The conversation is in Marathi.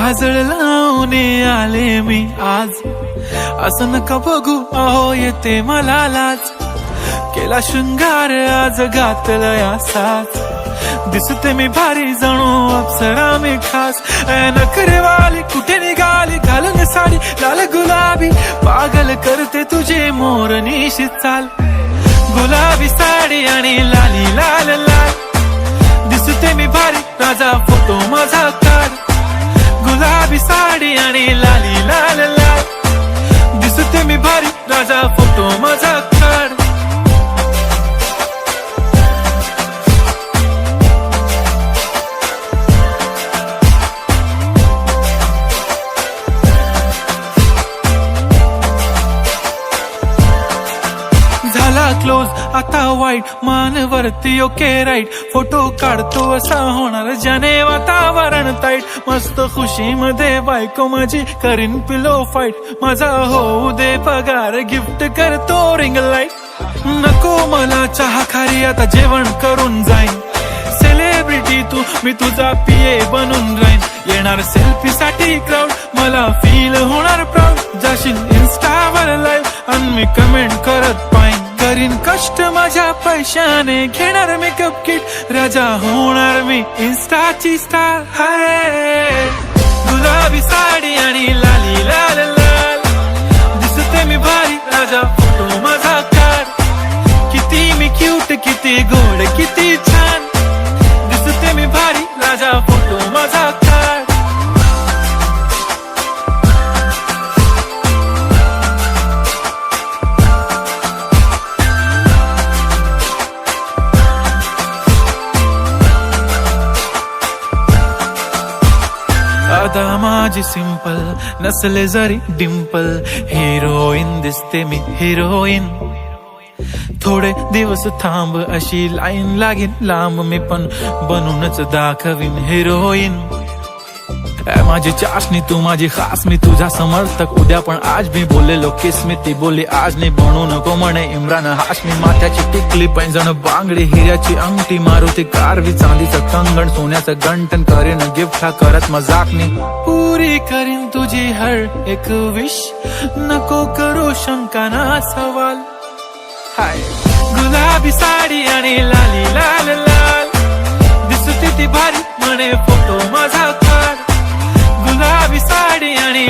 काजळ लावून आले मी आज, असं नका बघू अहो येते मला लाज. केला शृंगार आज घातला साज, दिसते मी भारी जणू अप्सरा मी खास. नखरेवाली कुठे निघाली घालून साडी लाल गुलाबी, पागल करते तुझे मोरनीशी चाल. गुलाबी साडी आणि लाली लाल लाल, दिसते मी भारी राजा फोटो माझा काढ. गुलाबी साडी आणि लाली लाल लाल, दिसते मी भारी राजा फोटो माझा काढ. झाला क्लोज आता वाईट, मान वरती ओके राईट. फोटो काढतो असा होणार ज्याने वातावरण ताईट. मस्त खुशी मध्ये बायको माझी करीन पिलो फाईट. माझा होऊ दे पगार गिफ्ट करतो रिंग लाईट. नको मला चहा खारी आता जेवण करून जाईन. सेलिब्रिटी तू मी तुझा पिये बनून राहीन. येणार सेल्फी साठी क्राऊड मला फील होणार प्राऊड. जाशील इन्स्टावर लाईव्ह आणि मी कमेंट करत पाहिन. करीन कष्ट माझ्या पैशाने घेणार मेकअप किट. राजा होणार मी इन्स्टाची स्टार. हाय गुलाबी साडी आणि लाली लाल लाल, दिसते मी भारी राजा फोटो माझा काढ. किती मी क्यूट किती गोड किती छान, दिसते मी भारी राजा फोटो माझा काढ. अदा माझी सिंपल नसले जरी डिंपल, हिरोईन दिसते मी हिरोईन. थोडे दिवस थांब अशी लाईन लागेल लांब, मी पण बनूनच दाखवीन हिरोईन. माझी चाशनी तू माझी खास, मी तुझा समर्थक उद्या पण आज. मी बोललेलो किस मी ती बोलली आज नाही. बनू नको म्हणे इम्रान हाशमी. माथ्याची टिकली पैंजण बांगडी हिऱ्याची अंगठी, मारुती कारवी चांदीचं कंगण सोन्याचं गंटन. करीन गिफ्ट हा करत मजाकनी, पुरी करीन तुझी हर एक विश. नको करू शंका ना सवाल. हाय गुलाबी साडी आणि लाली लाल लाल, दिसते ती भारी म्हणे फोटो माझा काढ. गुलाबी साडी आणि